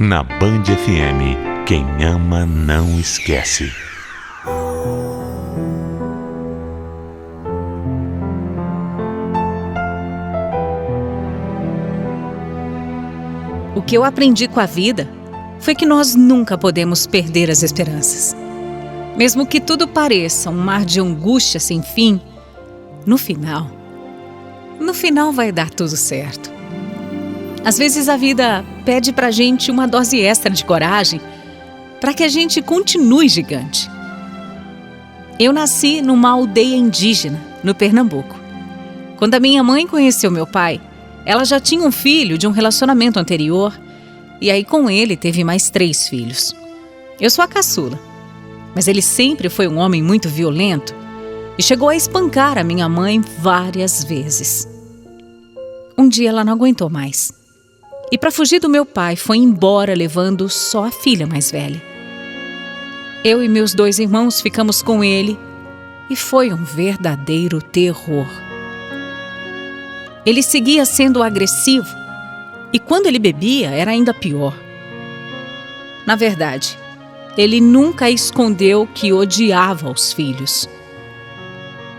Na Band FM, quem ama não esquece. O que eu aprendi com a vida foi que nós nunca podemos perder as esperanças. Mesmo que tudo pareça um mar de angústia sem fim, no final vai dar tudo certo. Às vezes a vida pede pra gente uma dose extra de coragem para que a gente continue gigante. Eu nasci numa aldeia indígena, no Pernambuco. Quando a minha mãe conheceu meu pai, ela já tinha um filho de um relacionamento anterior e aí com ele teve mais 3 filhos. Eu sou a caçula, mas ele sempre foi um homem muito violento e chegou a espancar a minha mãe várias vezes. Um dia ela não aguentou mais e para fugir do meu pai foi embora levando só a filha mais velha. Eu e meus 2 irmãos ficamos com ele e foi um verdadeiro terror. Ele seguia sendo agressivo e quando ele bebia era ainda pior. Na verdade, ele nunca escondeu que odiava os filhos.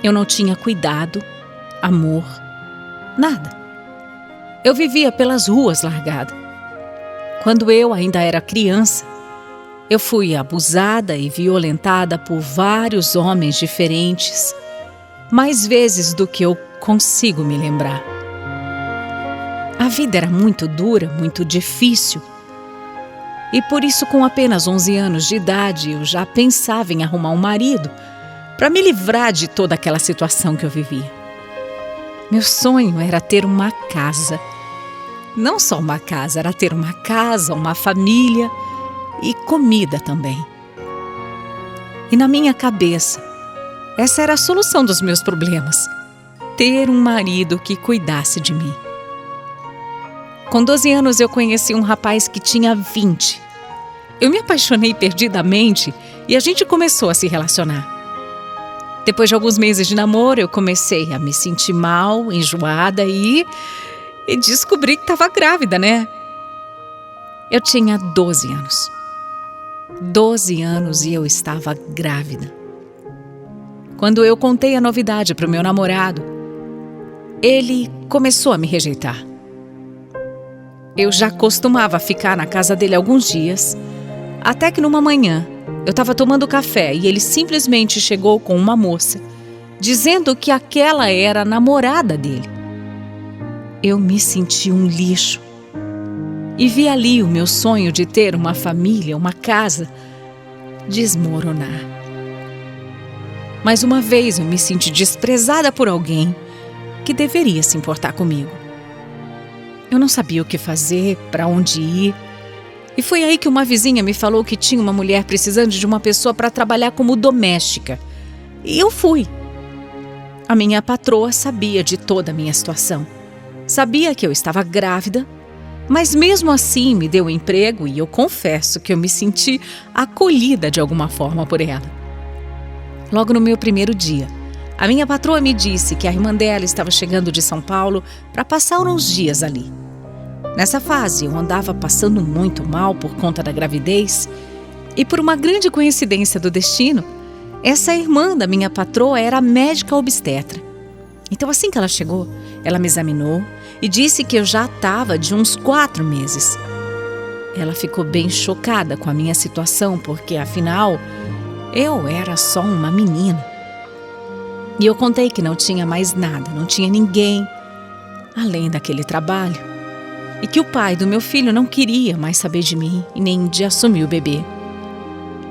Eu não tinha cuidado, amor, nada. Eu vivia pelas ruas largada. Quando eu ainda era criança, eu fui abusada e violentada por vários homens diferentes, mais vezes do que eu consigo me lembrar. A vida era muito dura, muito difícil. E por isso, com apenas 11 anos de idade, eu já pensava em arrumar um marido para me livrar de toda aquela situação que eu vivia. Meu sonho era ter uma casa. Não só uma casa, era ter uma casa, uma família e comida também. E na minha cabeça, essa era a solução dos meus problemas: ter um marido que cuidasse de mim. Com 12 anos eu conheci um rapaz que tinha 20. Eu me apaixonei perdidamente e a gente começou a se relacionar. Depois de alguns meses de namoro, eu comecei a me sentir mal, enjoada e descobri que estava grávida, né? Eu tinha 12 anos. 12 anos e eu estava grávida. Quando eu contei a novidade para o meu namorado, ele começou a me rejeitar. Eu já costumava ficar na casa dele alguns dias, até que numa manhã eu estava tomando café e ele simplesmente chegou com uma moça, dizendo que aquela era a namorada dele. Eu me senti um lixo e vi ali o meu sonho de ter uma família, uma casa, desmoronar. Mais uma vez eu me senti desprezada por alguém que deveria se importar comigo. Eu não sabia o que fazer, para onde ir. E foi aí que uma vizinha me falou que tinha uma mulher precisando de uma pessoa para trabalhar como doméstica. E eu fui. A minha patroa sabia de toda a minha situação. Sabia que eu estava grávida, mas mesmo assim me deu emprego e eu confesso que eu me senti acolhida de alguma forma por ela. Logo no meu primeiro dia, a minha patroa me disse que a irmã dela estava chegando de São Paulo para passar uns dias ali. Nessa fase, eu andava passando muito mal por conta da gravidez e por uma grande coincidência do destino, essa irmã da minha patroa era médica obstetra. Então, assim que ela chegou, ela me examinou e disse que eu já estava de uns 4 meses. Ela ficou bem chocada com a minha situação, porque afinal, eu era só uma menina. E eu contei que não tinha mais nada, não tinha ninguém, além daquele trabalho. E que o pai do meu filho não queria mais saber de mim e nem de assumir o bebê.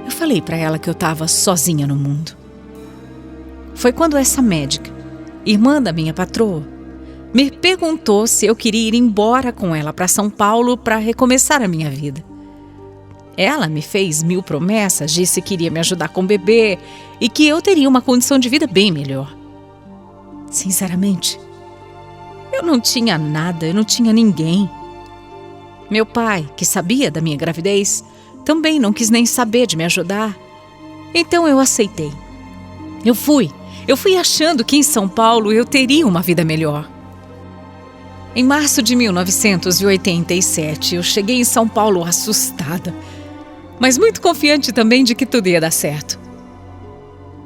Eu falei para ela que eu estava sozinha no mundo. Foi quando essa médica, irmã da minha patroa, me perguntou se eu queria ir embora com ela para São Paulo para recomeçar a minha vida. Ela me fez 1000 promessas, disse que iria me ajudar com o bebê e que eu teria uma condição de vida bem melhor. Sinceramente, eu não tinha nada, eu não tinha ninguém. Meu pai, que sabia da minha gravidez, também não quis nem saber de me ajudar. Então eu aceitei. Eu fui achando que em São Paulo eu teria uma vida melhor. Em março de 1987, eu cheguei em São Paulo assustada, mas muito confiante também de que tudo ia dar certo.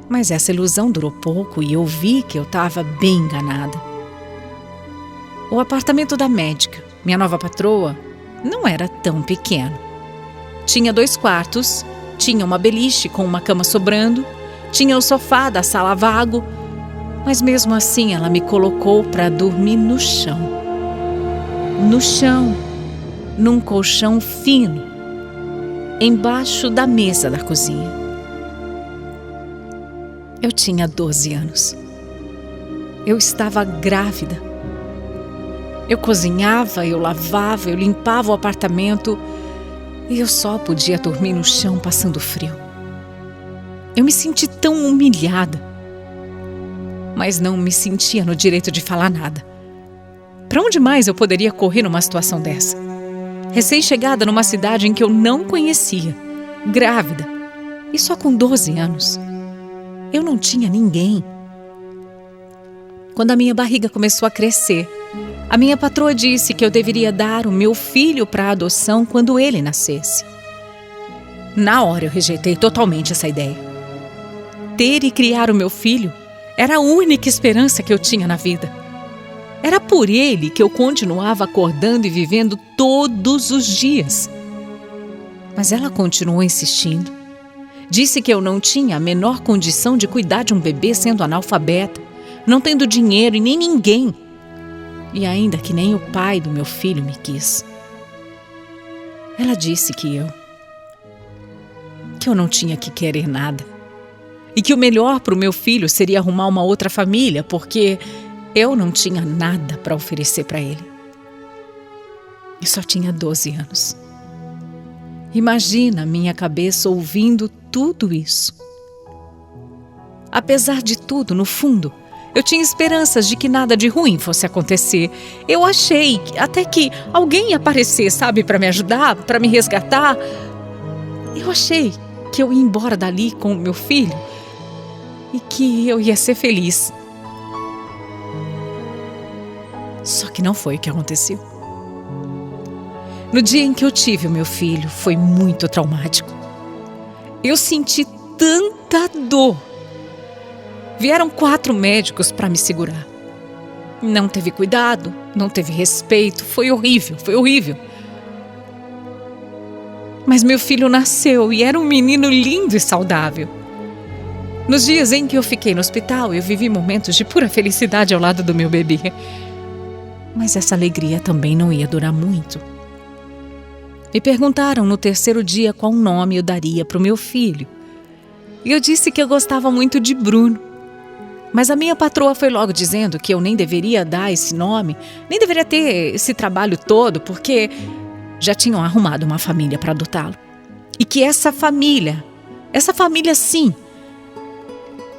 Mas essa ilusão durou pouco e eu vi que eu estava bem enganada. O apartamento da médica, minha nova patroa, não era tão pequeno. Tinha 2 quartos, tinha uma beliche com uma cama sobrando, tinha o sofá da sala vago, mas mesmo assim ela me colocou para dormir no chão. No chão, num colchão fino, embaixo da mesa da cozinha. Eu tinha 12 anos. Eu estava grávida. Eu cozinhava, eu lavava, eu limpava o apartamento e eu só podia dormir no chão passando frio. Eu me senti tão humilhada, mas não me sentia no direito de falar nada. Para onde mais eu poderia correr numa situação dessa? Recém-chegada numa cidade em que eu não conhecia, grávida e só com 12 anos. Eu não tinha ninguém. Quando a minha barriga começou a crescer, a minha patroa disse que eu deveria dar o meu filho para adoção quando ele nascesse. Na hora eu rejeitei totalmente essa ideia. Ter e criar o meu filho era a única esperança que eu tinha na vida. Era por ele que eu continuava acordando e vivendo todos os dias. Mas ela continuou insistindo. Disse que eu não tinha a menor condição de cuidar de um bebê sendo analfabeta, não tendo dinheiro e nem ninguém. E ainda que nem o pai do meu filho me quis. Ela disse que eu não tinha que querer nada. E que o melhor para o meu filho seria arrumar uma outra família, porque eu não tinha nada para oferecer para ele. E só tinha 12 anos. Imagina a minha cabeça ouvindo tudo isso. Apesar de tudo, no fundo, eu tinha esperanças de que nada de ruim fosse acontecer. Eu achei até que alguém ia aparecer, sabe, para me ajudar, para me resgatar. Eu achei que eu ia embora dali com o meu filho e que eu ia ser feliz. Só que não foi o que aconteceu. No dia em que eu tive o meu filho, foi muito traumático. Eu senti tanta dor. Vieram 4 médicos para me segurar. Não teve cuidado, não teve respeito, foi horrível, foi horrível. Mas meu filho nasceu e era um menino lindo e saudável. Nos dias em que eu fiquei no hospital, eu vivi momentos de pura felicidade ao lado do meu bebê. Mas essa alegria também não ia durar muito. Me perguntaram no 3º dia qual nome eu daria para o meu filho. E eu disse que eu gostava muito de Bruno. Mas a minha patroa foi logo dizendo que eu nem deveria dar esse nome, nem deveria ter esse trabalho todo, porque já tinham arrumado uma família para adotá-lo. E que essa família sim,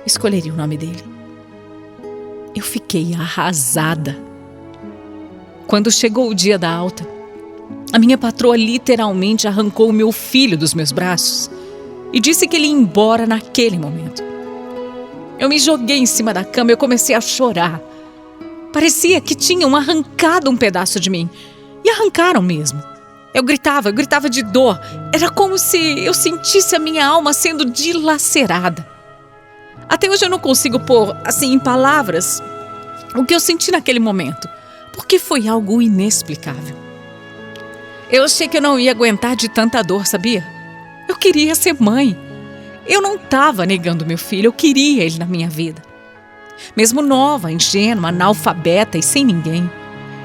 escolheria o nome dele. Eu fiquei arrasada. Quando chegou o dia da alta, a minha patroa literalmente arrancou o meu filho dos meus braços e disse que ele ia embora naquele momento. Eu me joguei em cima da cama e eu comecei a chorar. Parecia que tinham arrancado um pedaço de mim. E arrancaram mesmo. Eu gritava de dor. Era como se eu sentisse a minha alma sendo dilacerada. Até hoje eu não consigo pôr, assim, em palavras, o que eu senti naquele momento, porque foi algo inexplicável. Eu achei que eu não ia aguentar de tanta dor, sabia? Eu queria ser mãe. Eu não estava negando meu filho, eu queria ele na minha vida. Mesmo nova, ingênua, analfabeta e sem ninguém,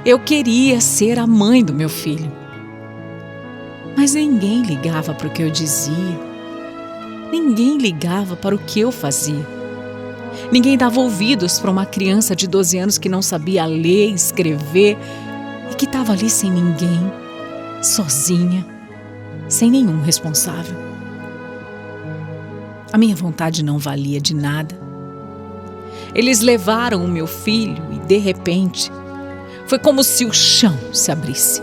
eu queria ser a mãe do meu filho. Mas ninguém ligava para o que eu dizia. Ninguém ligava para o que eu fazia. Ninguém dava ouvidos para uma criança de 12 anos que não sabia ler, escrever e que estava ali sem ninguém, sozinha, sem nenhum responsável. A minha vontade não valia de nada. Eles levaram o meu filho e, de repente, foi como se o chão se abrisse.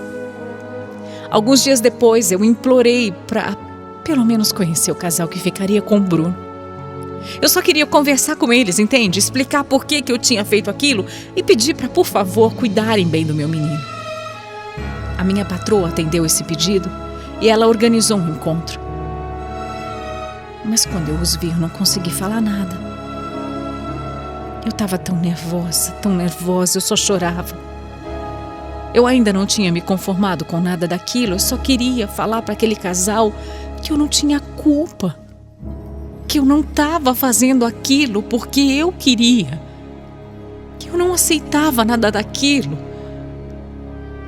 Alguns dias depois, eu implorei para, pelo menos, conhecer o casal que ficaria com o Bruno. Eu só queria conversar com eles, entende? Explicar por que eu tinha feito aquilo e pedir para, por favor, cuidarem bem do meu menino. A minha patroa atendeu esse pedido e ela organizou um encontro. Mas quando eu os vi, eu não consegui falar nada. Eu estava tão nervosa, eu só chorava. Eu ainda não tinha me conformado com nada daquilo, eu só queria falar para aquele casal que eu não tinha culpa, que eu não estava fazendo aquilo porque eu queria, que eu não aceitava nada daquilo.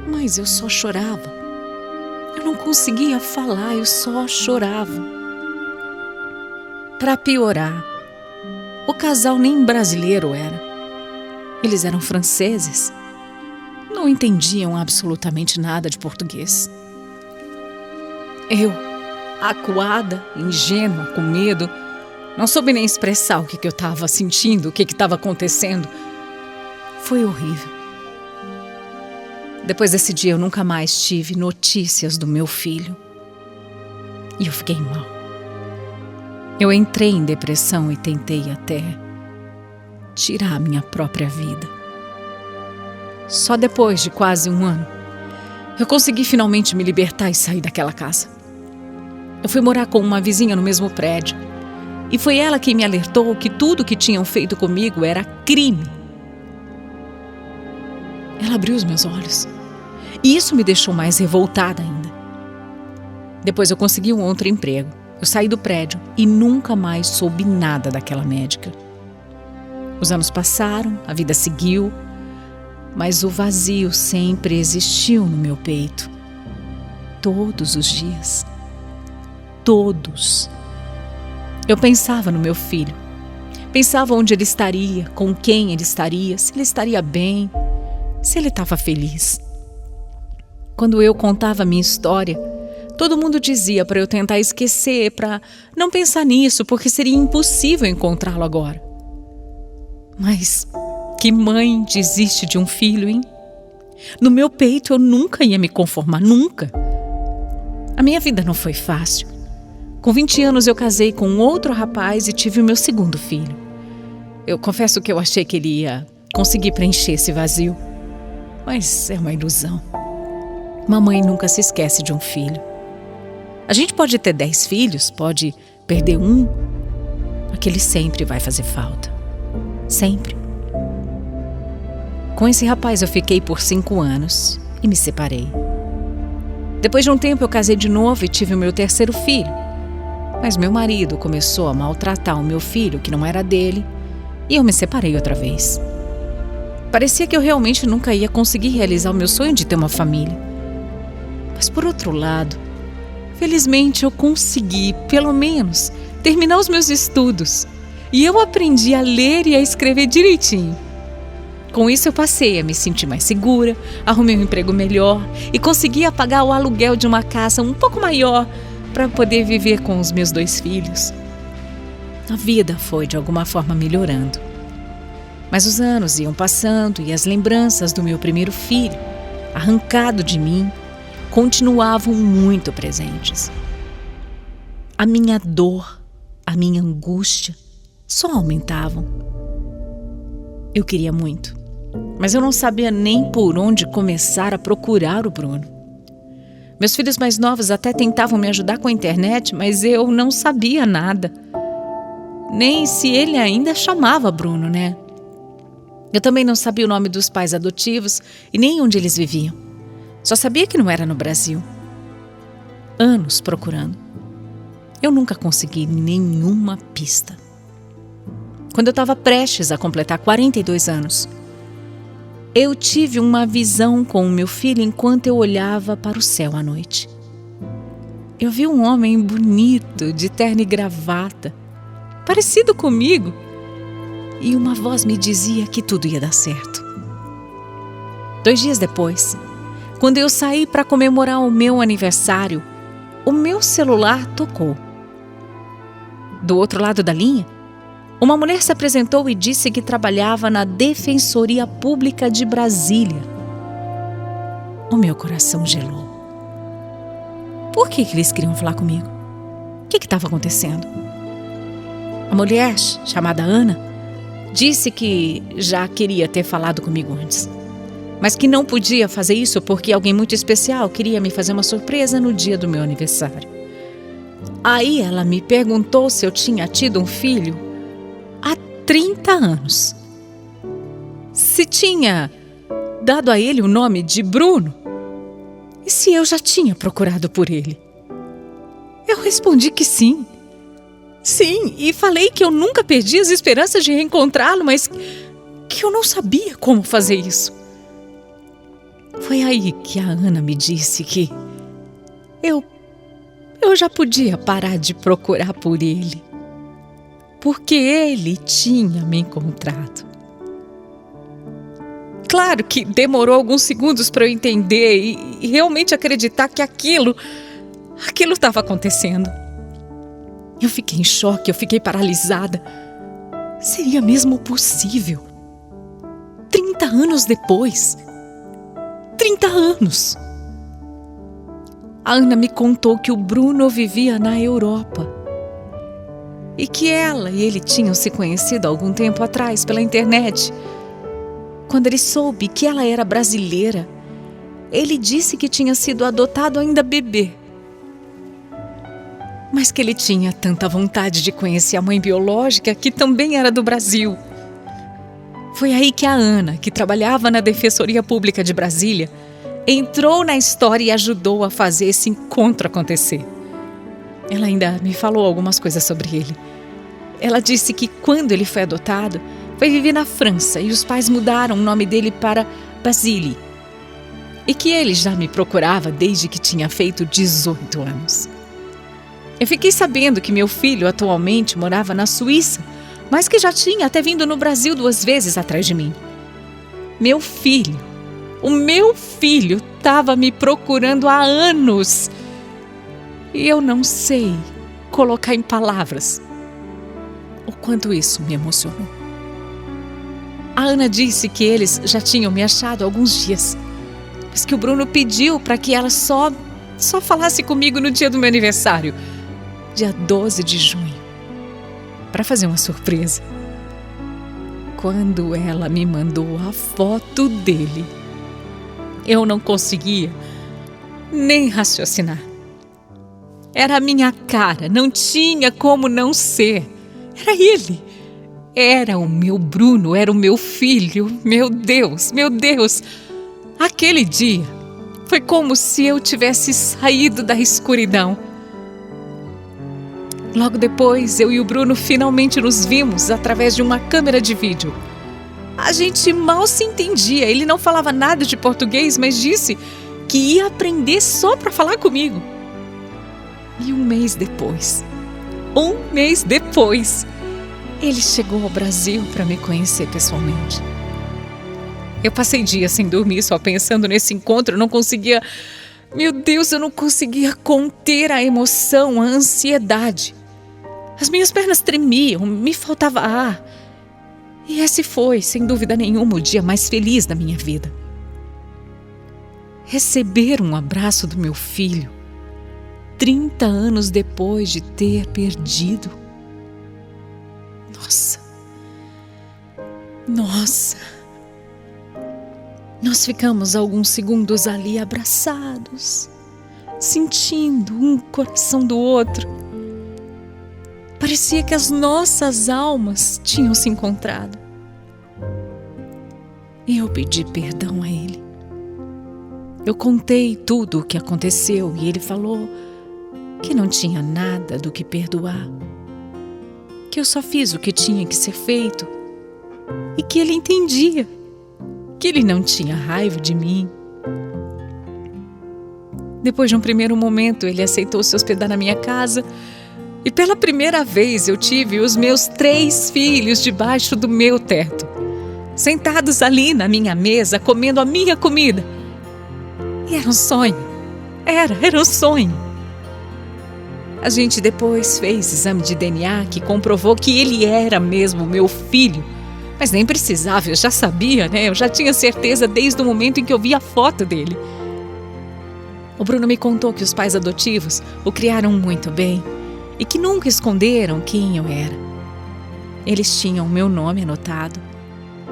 Mas eu só chorava. Eu não conseguia falar, eu só chorava. Para piorar, o casal nem brasileiro era. Eles eram franceses. Não entendiam absolutamente nada de português. Eu, acuada, ingênua, com medo, não soube nem expressar o que eu estava sentindo, o que estava acontecendo. Foi horrível. Depois desse dia, eu nunca mais tive notícias do meu filho. E eu fiquei mal. Eu entrei em depressão e tentei até tirar a minha própria vida. Só depois de quase um ano, eu consegui finalmente me libertar e sair daquela casa. Eu fui morar com uma vizinha no mesmo prédio. E foi ela quem me alertou que tudo que tinham feito comigo era crime. Ela abriu os meus olhos. E isso me deixou mais revoltada ainda. Depois eu consegui um outro emprego. Eu saí do prédio e nunca mais soube nada daquela médica. Os anos passaram, a vida seguiu, mas o vazio sempre existiu no meu peito. Todos os dias. Todos. Eu pensava no meu filho. Pensava onde ele estaria, com quem ele estaria, se ele estaria bem, se ele estava feliz. Quando eu contava a minha história, todo mundo dizia para eu tentar esquecer, para não pensar nisso, porque seria impossível encontrá-lo agora. Mas que mãe desiste de um filho, hein? No meu peito eu nunca ia me conformar, nunca. A minha vida não foi fácil. Com 20 anos eu casei com um outro rapaz e tive o meu segundo filho. Eu confesso que eu achei que ele ia conseguir preencher esse vazio. Mas é uma ilusão. Mamãe nunca se esquece de um filho. A gente pode ter 10 filhos, pode perder um, aquele sempre vai fazer falta. Sempre. Com esse rapaz eu fiquei por 5 anos e me separei. Depois de um tempo eu casei de novo e tive o meu terceiro filho. Mas meu marido começou a maltratar o meu filho, que não era dele, e eu me separei outra vez. Parecia que eu realmente nunca ia conseguir realizar o meu sonho de ter uma família. Mas por outro lado, felizmente eu consegui, pelo menos, terminar os meus estudos. E eu aprendi a ler e a escrever direitinho. Com isso eu passei a me sentir mais segura, arrumei um emprego melhor e consegui pagar o aluguel de uma casa um pouco maior para poder viver com os meus 2 filhos. A vida foi de alguma forma melhorando. Mas os anos iam passando e as lembranças do meu primeiro filho, arrancado de mim, continuavam muito presentes. A minha dor, a minha angústia só aumentavam. Eu queria muito, mas eu não sabia nem por onde começar a procurar o Bruno. Meus filhos mais novos até tentavam me ajudar com a internet, mas eu não sabia nada. Nem se ele ainda chamava Bruno, né? Eu também não sabia o nome dos pais adotivos e nem onde eles viviam. Só sabia que não era no Brasil. Anos procurando. Eu nunca consegui nenhuma pista. Quando eu estava prestes a completar 42 anos, eu tive uma visão com o meu filho enquanto eu olhava para o céu à noite. Eu vi um homem bonito, de terno e gravata, parecido comigo, e uma voz me dizia que tudo ia dar certo. 2 dias depois, quando eu saí para comemorar o meu aniversário, o meu celular tocou. Do outro lado da linha, uma mulher se apresentou e disse que trabalhava na Defensoria Pública de Brasília. O meu coração gelou. Por que eles queriam falar comigo? O que estava acontecendo? A mulher, chamada Ana, disse que já queria ter falado comigo antes, mas que não podia fazer isso porque alguém muito especial queria me fazer uma surpresa no dia do meu aniversário. Aí ela me perguntou se eu tinha tido um filho há 30 anos. Se tinha dado a ele o nome de Bruno e se eu já tinha procurado por ele. Eu respondi que sim. Sim, e falei que eu nunca perdi as esperanças de reencontrá-lo, mas que eu não sabia como fazer isso. Foi aí que a Ana me disse que eu já podia parar de procurar por ele, porque ele tinha me encontrado. Claro que demorou alguns segundos para eu entender e realmente acreditar que aquilo estava acontecendo. Eu fiquei em choque, eu fiquei paralisada. Seria mesmo possível? 30 anos depois. 30 anos. A Ana me contou que o Bruno vivia na Europa e que ela e ele tinham se conhecido há algum tempo atrás pela internet. Quando ele soube que ela era brasileira, ele disse que tinha sido adotado ainda bebê, mas que ele tinha tanta vontade de conhecer a mãe biológica, que também era do Brasil. Foi aí que a Ana, que trabalhava na Defensoria Pública de Brasília, entrou na história e ajudou a fazer esse encontro acontecer. Ela ainda me falou algumas coisas sobre ele. Ela disse que quando ele foi adotado, foi viver na França e os pais mudaram o nome dele para Basile. E que ele já me procurava desde que tinha feito 18 anos. Eu fiquei sabendo que meu filho atualmente morava na Suíça, mas que já tinha até vindo no Brasil 2 vezes atrás de mim. O meu filho estava me procurando há anos. E eu não sei colocar em palavras o quanto isso me emocionou. A Ana disse que eles já tinham me achado há alguns dias, mas que o Bruno pediu para que ela só falasse comigo no dia do meu aniversário, dia 12 de junho, para fazer uma surpresa. Quando ela me mandou a foto dele, eu não conseguia nem raciocinar. Era a minha cara, não tinha como não ser. Era ele. Era o meu Bruno, era o meu filho. Meu Deus, meu Deus. Aquele dia foi como se eu tivesse saído da escuridão. Logo depois, eu e o Bruno finalmente nos vimos através de uma câmera de vídeo. A gente mal se entendia, ele não falava nada de português, mas disse que ia aprender só para falar comigo. E um mês depois, ele chegou ao Brasil para me conhecer pessoalmente. Eu passei dias sem dormir, só pensando nesse encontro, eu não conseguia conter a emoção, a ansiedade. As minhas pernas tremiam, me faltava ar. E esse foi, sem dúvida nenhuma, o dia mais feliz da minha vida. Receber um abraço do meu filho, 30 anos depois de ter perdido. Nossa. Nós ficamos alguns segundos ali abraçados, sentindo um coração do outro. Parecia que as nossas almas tinham se encontrado. E eu pedi perdão a ele. Eu contei tudo o que aconteceu e ele falou que não tinha nada do que perdoar, que eu só fiz o que tinha que ser feito e que ele entendia, que ele não tinha raiva de mim. Depois de um primeiro momento, ele aceitou se hospedar na minha casa e pela primeira vez eu tive os meus 3 filhos debaixo do meu teto, sentados ali na minha mesa, comendo a minha comida. E era um sonho. Era um sonho. A gente depois fez exame de DNA que comprovou que ele era mesmo meu filho. Mas nem precisava, eu já sabia, né? Eu já tinha certeza desde o momento em que eu vi a foto dele. O Bruno me contou que os pais adotivos o criaram muito bem e que nunca esconderam quem eu era. Eles tinham o meu nome anotado.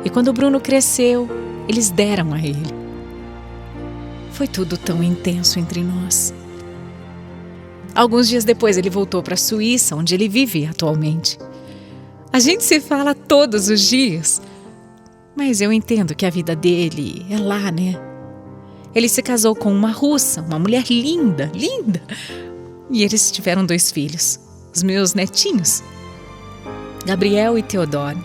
E quando o Bruno cresceu, eles deram a ele. Foi tudo tão intenso entre nós. Alguns dias depois ele voltou para a Suíça, onde ele vive atualmente. A gente se fala todos os dias, mas eu entendo que a vida dele é lá, né? Ele se casou com uma russa, uma mulher linda, linda. E eles tiveram 2 filhos, os meus netinhos, Gabriel e Teodoro.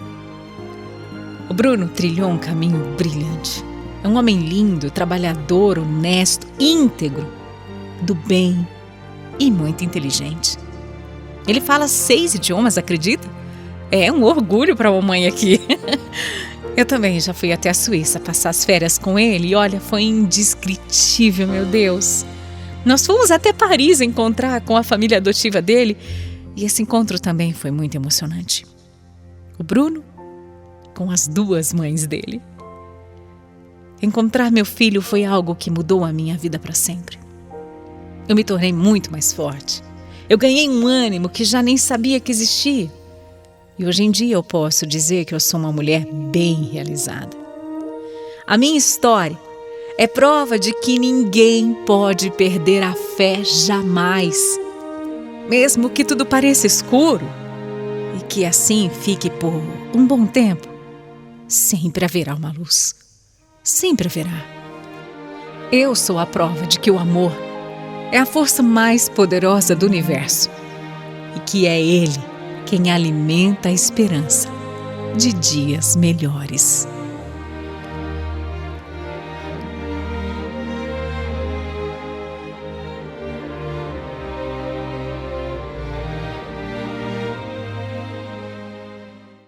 O Bruno trilhou um caminho brilhante. É um homem lindo, trabalhador, honesto, íntegro, do bem e muito inteligente. Ele fala 6 idiomas, acredita? É um orgulho para a mamãe aqui. Eu também já fui até a Suíça passar as férias com ele e olha, foi indescritível, meu Deus. Nós fomos até Paris encontrar com a família adotiva dele e esse encontro também foi muito emocionante. O Bruno com as 2 mães dele. Encontrar meu filho foi algo que mudou a minha vida para sempre. Eu me tornei muito mais forte. Eu ganhei um ânimo que já nem sabia que existia. E hoje em dia eu posso dizer que eu sou uma mulher bem realizada. A minha história é prova de que ninguém pode perder a fé jamais. Mesmo que tudo pareça escuro e que assim fique por um bom tempo, sempre haverá uma luz. Sempre haverá. Eu sou a prova de que o amor é a força mais poderosa do universo e que é ele quem alimenta a esperança de dias melhores.